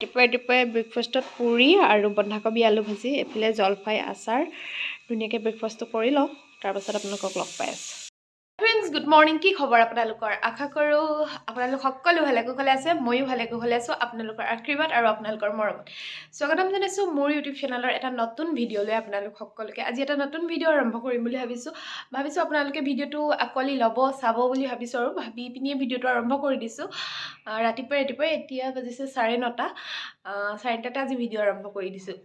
ৰাতিপুৱাই ব্ৰেকফাষ্টত পুৰি আৰু বন্ধাকবি আলু ভাজি এফালে জলফাই আচাৰ ধুনীয়াকৈ ব্ৰেকফাষ্টটো কৰি লওঁ তাৰপাছত আপোনালোকক লগ পাই আছোঁ ফ্ৰেণ্ডছ গুড মৰ্ণিং কি খবৰ আপোনালোকৰ আশা কৰোঁ আপোনালোক সকলো ভালে কুশলে আছে ময়ো ভালে কুশলে আছোঁ আপোনালোকৰ আশীৰ্বাদ আৰু আপোনালোকৰ মৰমত স্বাগতম জনাইছোঁ মোৰ ইউটিউব চেনেলৰ এটা নতুন ভিডিঅ'লৈ আপোনালোক সকলোকে আজি এটা নতুন ভিডিঅ' আৰম্ভ কৰিম বুলি ভাবিছোঁ আপোনালোকে ভিডিঅ'টো আকলি ল'ব চাব বুলি ভাবিছোঁ আৰু ভাবি পিনিয়ে ভিডিঅ'টো আৰম্ভ কৰি দিছোঁ ৰাতিপুৱাই এতিয়া বাজিছে 9:30 9:30 আজি ভিডিঅ' আৰম্ভ কৰি দিছোঁ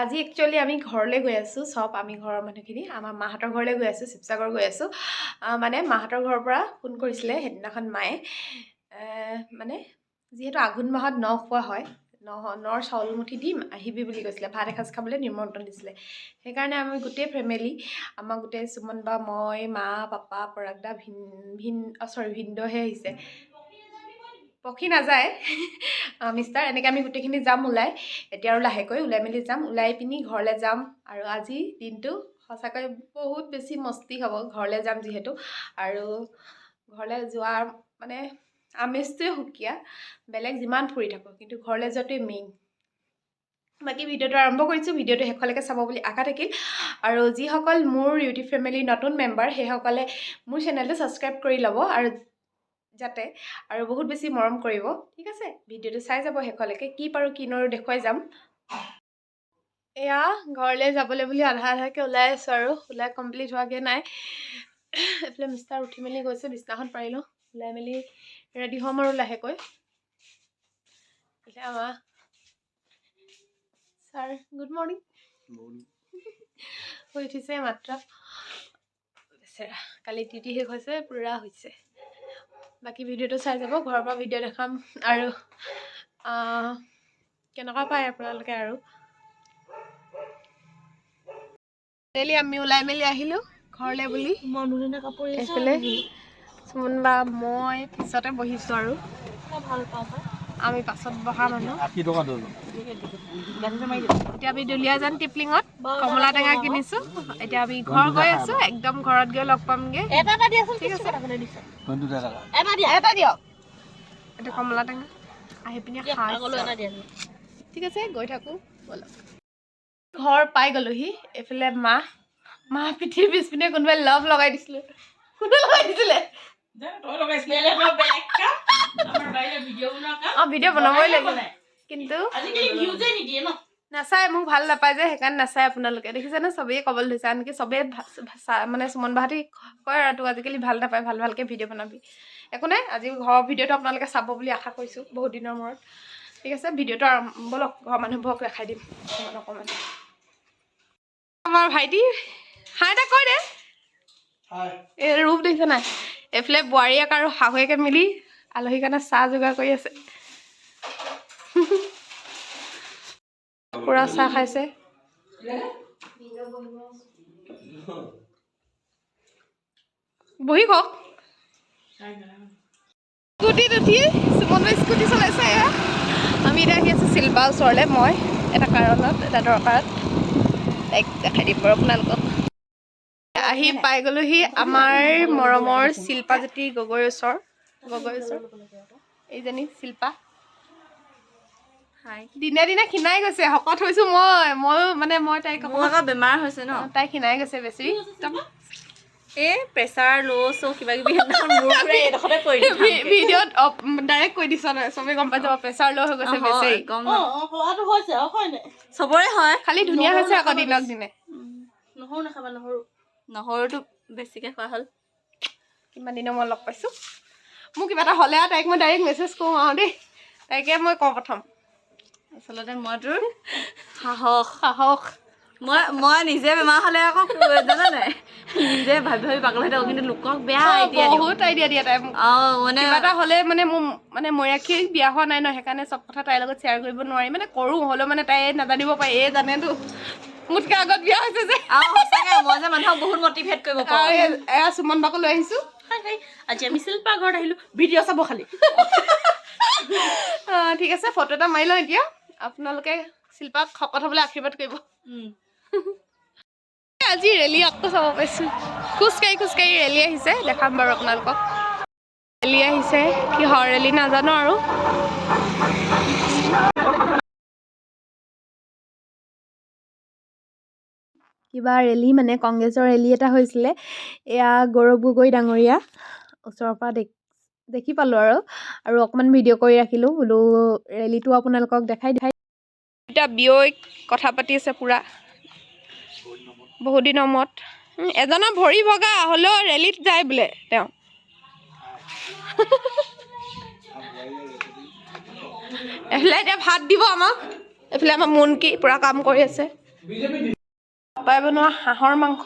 আজি একচুৱেলি আমি ঘৰলৈ গৈ আছোঁ সব আমি ঘৰৰ মানুহখিনি আমাৰ মাহঁতৰ ঘৰলৈ গৈ আছোঁ শিৱসাগৰ গৈ আছোঁ মানে মাহঁতৰ ঘৰৰ পৰা ফোন কৰিছিলে সেইদিনাখন মায়ে মানে যিহেতু আঘোণ মাহত ন খোৱা হয় নৰ চাউল মুঠি দিম আহিবি বুলি কৈছিলে ভাত এসাঁজ খাবলৈ নিমন্ত্ৰণ দিছিলে সেইকাৰণে আমি গোটেই ফেমিলি আমাৰ গোটেই সুমন বা মই মা পাপা পৰাগদা ভিনদহে আহিছে পক্ষী নাযায় মিষ্টাৰ এনেকৈ আমি গোটেইখিনি যাম ওলাই এতিয়া আৰু লাহেকৈ ওলাই মেলি যাম ওলাই পিনি ঘৰলৈ যাম আৰু আজি দিনটো সঁচাকৈ বহুত বেছি মস্তি হ'ব ঘৰলৈ যাম যিহেতু আৰু ঘৰলৈ যোৱাৰ মানে আমেজটোৱে সুকীয়া বেলেগ যিমান ফুৰি থাকোঁ কিন্তু ঘৰলৈ যোৱাটোৱে মেইন বাকী ভিডিঅ'টো আৰম্ভ কৰিছোঁ ভিডিঅ'টো শেষলৈকে চাব বুলি আশা থাকিল আৰু যিসকল মোৰ ইউটিউব ফেমিলিৰ নতুন মেম্বাৰ সেইসকলে মোৰ চেনেলটো ছাবস্ক্ৰাইব কৰি ল'ব আৰু যাতে আৰু বহুত বেছি মৰম কৰিব ঠিক আছে ভিডিঅ'টো চাই যাব শেষলৈকে কি পাৰোঁ কি নোৱাৰোঁ দেখুৱাই যাম এয়া ঘৰলৈ যাবলৈ বুলি আধাকৈ ওলাই আছোঁ আৰু ওলাই কমপ্লিট হোৱাগৈ নাই এইফালে মিষ্টাৰ উঠি মেলি গৈছে বিছনাখন পাৰি লওঁ ওলাই মেলি ৰেডি হ'ম আৰু লাহেকৈ এতিয়া আমাৰ ছাৰ গুড মৰ্ণিং শুই উঠিছে মাত্ৰ বেচেৰা কালি ডিউটি শেষ হৈছে পুৰা হৈছে বাকী ভিডিঅ'টো চাই যাব ঘৰৰ পৰা ভিডিঅ' দেখাম আৰু কেনেকুৱা পায় আপোনালোকে আৰু ডেইলি আমি ওলাই মেলি আহিলোঁ ঘৰলৈ বুলি এইফালে সুমন বা মই পিছতে বহিছোঁ আৰু ভাল পাওঁ আমি পাছত বহা মানুহ এতিয়া আমি দুলীয়াজান টিপলিঙত কমলা টেঙা কিনিছোঁ এতিয়া আমি ঘৰ গৈ আছোঁ একদম ঘৰত গৈ লগ পামগৈ ঠিক আছে এটা দিয়ক এইটো কমলা টেঙা আহি পিনি ঠিক আছে গৈ থাকোঁ ব'লক ঘৰ পাই গ'লোহি এইফালে মা পিঠিৰ পিছপিনে কোনোবাই লভ লগাই দিছিলে কোনে লগাই দিছিলে ভিডিঅ' বনাবই লাগিব কিন্তু নাচায় মোক ভাল নাপায় যে সেইকাৰণে নাচায় আপোনালোকে দেখিছেনে চবেই ক'বলৈ ধৰিছে আনকি চবেই মানে সুমন বাহঁতি কয় আৰু তোক আজিকালি ভাল নাপায় ভালকৈ ভিডিঅ' বনাবি একো নাই আজি ঘৰৰ ভিডিঅ'টো আপোনালোকে চাব বুলি আশা কৰিছোঁ বহুত দিনৰ মূৰত ঠিক আছে ভিডিঅ'টো ব'লক ঘৰৰ মানুহবোৰক দেখাই দিম অকণমান আমাৰ ভাইটি হাই এটা কৈ দে এই ৰূপ দেখিছে নাই এইফালে বোৱাৰীয়েক আৰু শাহুৱেকে মিলি আলহীৰ কাৰণে চাহ যোগাৰ কৰি আছে পুৰা চাহ খাইছে বহি কওক স্কুটিত উঠি সুমন স্কুটি চলাইছে আমি এতিয়া আহি আছোঁ শিল্পাৰ ওচৰলৈ মই এটা কাৰণত এটা দৰকাৰত তাইক দেখাই দিম বাৰু আপোনালোকক আহি পাই গ'লোহি আমাৰ মৰমৰ শিল্পাজ্যোতি গগৈৰ ওচৰ এইজনী শিল্পা দিনে দিনে ক্ষীণাই গৈছে শকত হৈছোঁ মই তাইক বেমাৰ হৈছে ন তাই ক্ষীণাই গৈছে বেছি এই প্ৰেছাৰ ল' চ' কিবা কিবি ভিডিঅ'ত ডাইৰেক্ট কৈ দিছ নহয় চবেই গম পাই যাব প্ৰেছাৰ ল' হৈ গৈছে বেছি চবৰে হয় খালি ধুনীয়া হৈছে আকৌ দিনক দিনে নহৰু নাখাবা নহৰুটো বেছিকৈ খোৱা হ'ল কিমান দিনৰ মই লগ পাইছোঁ মোক কিবা এটা হ'লে আৰু তাইক মই ডাইৰেক্ট মেছেজ কৰোঁ আৰু দেই তাইকে মই কওঁ প্ৰথম আচলতে মই তোৰ সাহস মই নিজে বেমাৰ হ'লে আকৌ জানা নাই নিজে ভাবি পাগল হৈ থাকোঁ কিন্তু লোকক বেয়া বহুত আইডিয়া দিয়ে তাই মোক মানে কিবা এটা হ'লে মানে মোৰ মানে মৈৰাক্ষী বিয়া হোৱা নাই ন সেইকাৰণে চব কথা তাইৰ লগত শ্বেয়াৰ কৰিব নোৱাৰি মানে কৰোঁ হ'লেও মানে তাই নাজানিব পাৰে এই জানেতো মোতকৈ আগত বিয়া হৈছে যে মই যে মানুহক বহুত মটিভেট কৰিব পাৰোঁ এয়া সুমন বাকো লৈ আহিছোঁ আজি আমি শিল্পা ঘৰত আহিলোঁ ভিডিঅ' চাব খালি ঠিক আছে ফটো এটা মাৰি লওঁ এতিয়া আপোনালোকে শিল্পাক শকত হ'বলৈ আশীৰ্বাদ কৰিব আজি ৰেলী আকৌ চাব পাইছোঁ খোজকাঢ়ি ৰেলী আহিছে দেখাম বাৰু আপোনালোকক ৰেলী আহিছে কিহৰ ৰেলী নাজানো আৰু কিবা ৰেলী মানে কংগ্ৰেছৰ ৰেলী এটা হৈছিলে। এয়া গৌৰৱ গগৈ ডাঙৰীয়া ওচৰৰ পৰা দেখি পালোঁ আৰু অকণমান ভিডিঅ' কৰি ৰাখিলোঁ বোলো ৰেলীটো আপোনালোকক দেখাই এতিয়া বিয়ৈ কথা পাতি আছে পূৰা বহুত দিনৰ মূৰত। এজনৰ ভৰি ভগা হ'লেও ৰেলীত যায় বোলে তেওঁ। এইফালে এতিয়া ভাত দিব আমাক। এইফালে আমাৰ মুনকি পূৰা কাম কৰি আছে। পাপাই বনোৱা হাঁহৰ মাংস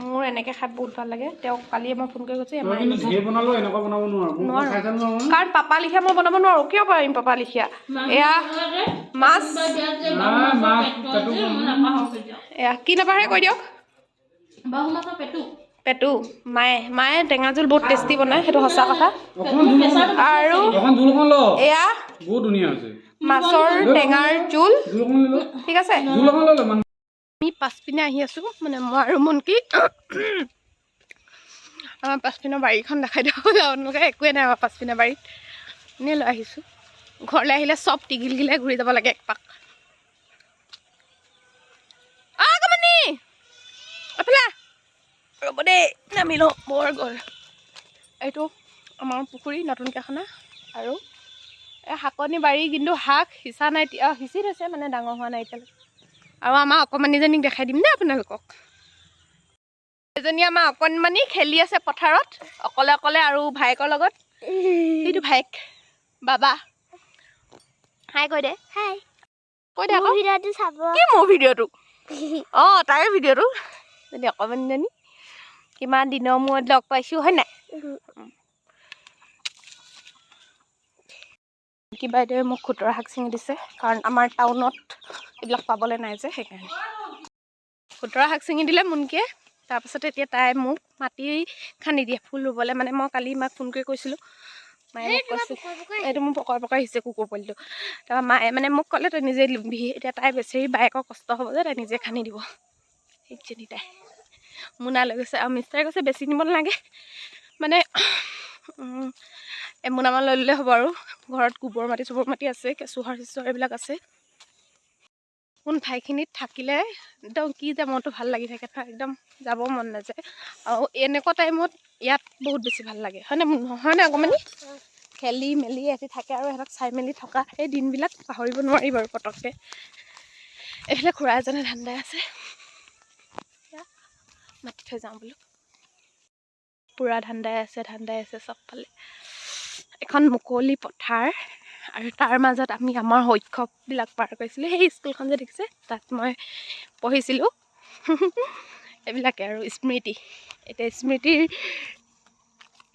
মোৰ এনেকৈ খাই বহুত ভাল লাগে। তেওঁক কালিয়ে মই ফোন কৰি কৈছোঁ কাৰণ পাপা লিখীয়া মই বনাব নোৱাৰোঁ। কিয় পাৰিম পাপা লিখীয়া? এয়া মাছ এয়া কি নাপাহৰে কৈ দিয়ক। পেটু মায়ে টেঙা জোল বহুত টেষ্টি বনায়, সেইটো সঁচা কথা। আৰু এয়া মাছৰ টেঙাৰ জোল, ঠিক আছে। আমি পাছপিনে আহি আছোঁ, মানে মই আৰু মুনকি। আমাৰ পাছপিনৰ বাৰীখন দেখাই দিব আপোনালোকে। একোৱেই নাই আমাৰ পাছপিনৰ বাৰীত, এনেই লৈ আহিছোঁ। ঘৰলৈ আহিলে চব টিঘিল ঘিলাই ঘূৰি যাব লাগে একপাক। ৰ'ব দেই নামি লওঁ, বৰ গ'ল। এইটো আমাৰ পুখুৰী নতুনকৈ খনা আৰু এই শাকনি বাৰী, কিন্তু শাক সিঁচা নাই, সিঁচি থৈছে মানে ডাঙৰ হোৱা নাই এতিয়ালৈকে। আৰু আমাৰ অকণমানিজনীক দেখাই দিম দেই আপোনালোকক। এজনী আমাৰ অকণমানি খেলি আছে পথাৰত অকলে অকলে আৰু ভায়েকৰ লগত। এইটো ভায়েক বাবা। হাই কৈ দে, হাই কৈ দে আকৌ। ভিডিঅ'টো চাব কি মোৰ ভিডিঅ'টো? অঁ তাইৰ ভিডিঅ'টো। যদি অকণমানিজনী কিমান দিনৰ মূৰত লগ পাইছোঁ হয় নাই? বাইদেৱে মোক খুতৰা শাক ছিঙি দিছে, কাৰণ আমাৰ টাউনত এইবিলাক পাবলৈ নাই যে, সেইকাৰণে খুতৰা শাক ছিঙি দিলে মুনকিয়ে। তাৰপাছতে এতিয়া তাই মোক মাটি খান্দি দিয়ে ফুল ৰুবলৈ। মানে মই কালি মাক ফোন কৰি কৈছিলোঁ, মায়ে মোক কৈছে এইটো মোৰ পকৰ আহিছে কুকুৰ পোৱালিটো। তাৰপৰা মায়ে মানে মোক ক'লে তই নিজে লিভিহি। এতিয়া তাই বেচেৰি বায়েকৰ কষ্ট হ'ব যে, তাই নিজে খান্দি দিব। সেইজনী তাই মোনা লৈ গৈছে আৰু মিষ্টাৰে কৈছে বেছি নিব নালাগে, মানে এমোনামান লৈ ল'লে হ'ব আৰু। ঘৰত গোবৰ মাটি আছে, কেঁচুসাৰ চেচুসাৰ এইবিলাক আছে। কোন ঠাইখিনিত থাকিলে একদম কি যে মনটো ভাল লাগি থাকে, একদম যাব মন নাযায়। আৰু এনেকুৱা টাইমত ইয়াত বহুত বেছি ভাল লাগে, হয়নে নহয়নে অকণমানি? খেলি মেলি এটি থাকে আৰু সিহঁতক চাই মেলি থকা সেই দিনবিলাক পাহৰিব নোৱাৰি বাৰু পটককৈ। এইফালে খুৰা এজনে ধান দাই আছে, মাতি থৈ যাওঁ বোলো। পূৰা ধান দাই আছে চবফালে। এখন মুকলি পথাৰ আৰু তাৰ মাজত আমি আমাৰ শৈশৱবিলাক পাৰ কৰিছিলোঁ। সেই স্কুলখন যে দেখিছে, তাত মই পঢ়িছিলোঁ। এইবিলাকে আৰু স্মৃতি। এতিয়া স্মৃতিৰ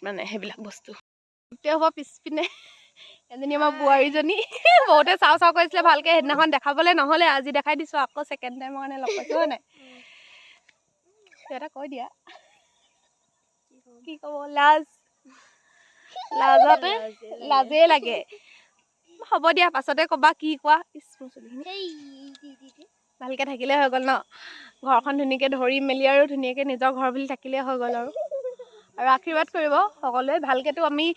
মানে সেইবিলাক বস্তু গোটেই হ'ব। পিছপিনে এজনী আমাৰ বোৱাৰীজনী বহুতে চাওঁ কৰিছিলে, ভালকৈ সেইদিনাখন দেখাবলৈ নহ'লে, আজি দেখাই দিছোঁ আকৌ ছেকেণ্ড টাইমৰ কাৰণে লগ পাইছোঁ হয় নাই? এটা কৈ দিয়া, কি ক'ব? লাজেই লাগে। হ'ব দিয়া, পাছতে ক'বা কি কোৱা। ভালকৈ থাকিলে হৈ গ'ল ন? ঘৰখন ধুনীয়াকৈ ধৰি মেলি আৰু ধুনীয়াকৈ নিজৰ ঘৰ বুলি থাকিলে হৈ গ'ল আৰু আশীৰ্বাদ কৰিব সকলোৱে। ভালকৈতো আমি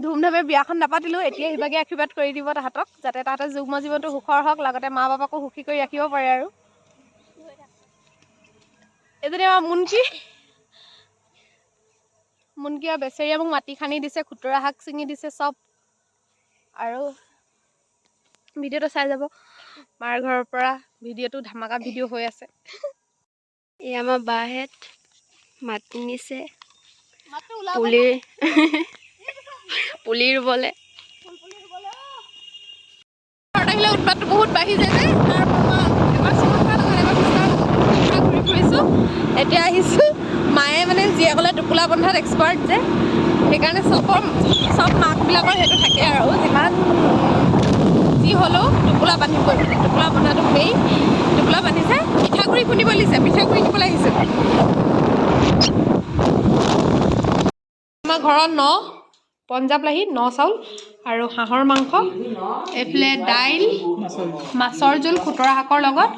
ধুমধামে বিয়াখন নাপাতিলোঁ, এতিয়া সিভাগে আশীৰ্বাদ কৰি দিব তাহাঁতক, যাতে তাহাঁতৰ যুগ্ম জীৱনটো সুখৰ হওক, লগতে মা বাপাকো সুখী কৰি ৰাখিব পাৰে আৰু। এজনী আমাৰ মুনকি আৰু বেচেৰীয়ে মোক মাটি খান্দি দিছে, খুতৰা শাক ছিঙি দিছে চব। আৰু ভিডিঅ'টো চাই যাব, মাৰ ঘৰৰ পৰা ভিডিঅ'টো ধামাকা ভিডিঅ' হৈ আছে। এই আমাৰ বাহেঁত মাটি নিছে পুলি ৰুবলৈ। আহিলে উৎপাতটো বহুত বাঢ়ি যায় যে, ঘূৰি ফুৰিছোঁ। এতিয়া আহিছোঁ, মায়ে মানে জীয়েকলে টোপোলা বন্ধাত এক্সপাৰ্ট যে, সেইকাৰণে চব মাকবিলাকৰ সেইটো থাকে আৰু যিমান যি হ'লেও টোপোলা বান্ধিবই। টোপোলা বন্ধাটো মেইন। টোপোলা বান্ধিছে, পিঠাগুড়ি খুন্দিব দিছে, পিঠাগুড়ি নিবলৈ আহিছোঁ। আমাৰ ঘৰত পঞ্জাৱ লাহি চাউল আৰু হাঁহৰ মাংস, এইফালে দাইল, মাছৰ জোল খুতৰা শাকৰ লগত,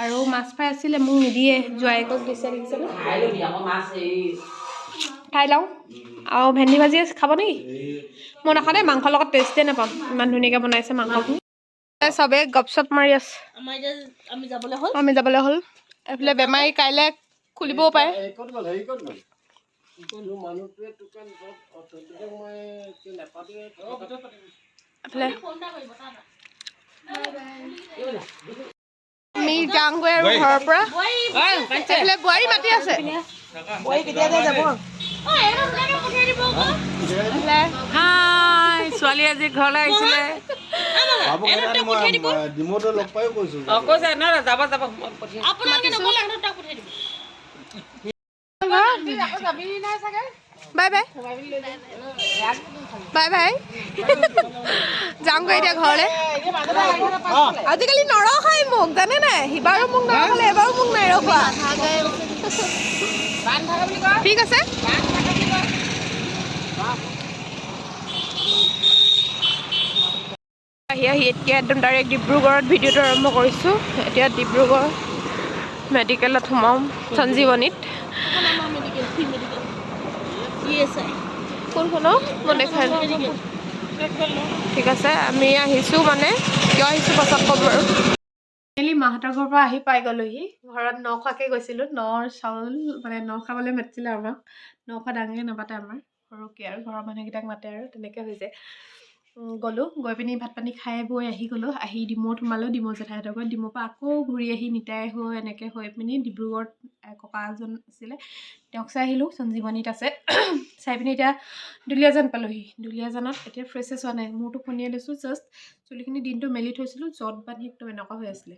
আৰু মাছ ফ্ৰাই আছিলে, মোক নিদিয়ে, জোৱাইকক দিছে। খাই লওঁ। আৰু ভেন্দি ভাজি খাব নেকি? মই নাখাওঁ দেই, মাংসৰ লগত টেষ্টেই নাপাওঁ, ইমান ধুনীয়াকৈ বনাইছে মাংসখিনি। চবে গপচপ মাৰি আছে আমি যাবলৈ হ'ল এইফালে বেমাৰী কাইলৈ খুলিবও পাৰে আমি যাওঁগৈ আৰু ঘৰৰ পৰা এইফালে বোৱাৰী মাতি আছে ছোৱালী আজি ঘৰলৈ আহিছিলে বাই বাই বাই বাই যাওঁগৈ এতিয়া ঘৰলৈ আজিকালি নৰখাই মোক জানে নাই সিবাৰো মোক নৰখালে এবাৰো মোক নাই ৰখোৱা ঠিক আছে আহি এতিয়া একদম ডাইৰেক্ট ডিব্ৰুগড়ত ভিডিঅ'টো আৰম্ভ কৰিছোঁ এতিয়া ডিব্ৰুগড় মেডিকেলত সোমাম সঞ্জীৱনীত কোনখনো মই দেখাই ঠিক আছে আমি আহিছোঁ মানে কিয় আহিছোঁ পাছত ক'ম বাৰু মাহঁতৰ ঘৰৰ পৰা আহি পাই গ'লোহি ঘৰত ন খোৱাকৈ গৈছিলোঁ নৰ চাউল মানে ন খাবলৈ মাতিছিলে আমাক ন খোৱা ডাঙৰকৈ নাপাতে আমাৰ সৰুকৈ আৰু ঘৰৰ মানুহকেইটাক মাতে আৰু তেনেকৈ হৈ যায় গ'লোঁ গৈ পিনি ভাত পানী খাই বৈ আহি গ'লোঁ আহি ডিমৌত সোমালোঁ ডিমৌ জেঠাইহঁতৰ ঘৰত ডিমৌৰ পৰা আকৌ ঘূৰি আহি নিতাই হৈ এনেকৈ হৈ পিনি ডিব্ৰুগড়ত ককা এজন আছিলে তেওঁক চাই আহিলোঁ সঞ্জীৱনীত আছে চাই পিনি এতিয়া দুলীয়াজান পালোঁহি দুলীয়াজানত এতিয়া ফ্ৰেছেছ হোৱা নাই মূৰটো ফনিয়াই লৈছোঁ জাষ্ট চুলিখিনি দিনটো মেলি থৈছিলোঁ য'ত বান্ধি একদম এনেকুৱা হৈ আছিলে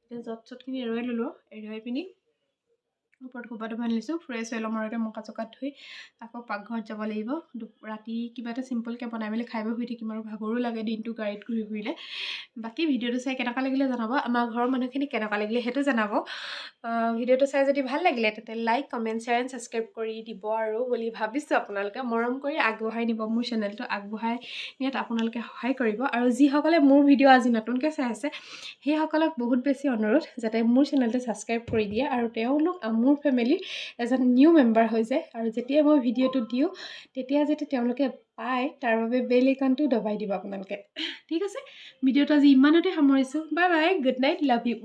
এতিয়া য'ত চটখিনি এৰুৱাই ল'লোঁ এৰুৱাই পিনি ওপৰত খোপাটো বান্ধি লৈছোঁ ফ্ৰেছ হৈ ল'ম আৰু এতিয়া মুখা চুকা ধুই আকৌ পাকঘৰত যাব লাগিব ৰাতি কিবা এটা চিম্পলকৈ বনাই মেলি খাই বৈ শুই থাকিম আৰু ভাগৰো লাগে দিনটো গাড়ীত ঘূৰি ফুৰিলে বাকী ভিডিঅ'টো চাই কেনেকুৱা লাগিলে জনাব আমাৰ ঘৰৰ মানুহখিনি কেনেকুৱা লাগিলে সেইটো জনাব ভিডিঅ'টো চাই যদি ভাল লাগিলে তেন্তে like comment share and subscribe কৰি দিব আৰু বুলি ভাবিছোঁ আপোনালোকে মৰম কৰি আগবঢ়াই নিব মোৰ চেনেলটো আগবঢ়াই নিয়াত আপোনালোকে সহায় কৰিব আৰু যিসকলে মোৰ ভিডিঅ' আজি নতুনকৈ চাই আছে সেইসকলক বহুত বেছি অনুৰোধ যাতে মোৰ চেনেলটো ছাবস্ক্ৰাইব কৰি দিয়ে আৰু তেওঁলোক মোৰ ফেমিলিৰ এজন নিউ মেম্বাৰ হৈ যায় আৰু যেতিয়া মই ভিডিঅ'টো দিওঁ তেতিয়া যাতে তেওঁলোকে পায় তাৰ বাবে বেল আইকনটো দবাই দিব আপোনালোকে ঠিক আছে ভিডিঅ'টো আজি ইমানতে সামৰিছোঁ bye bye good night love you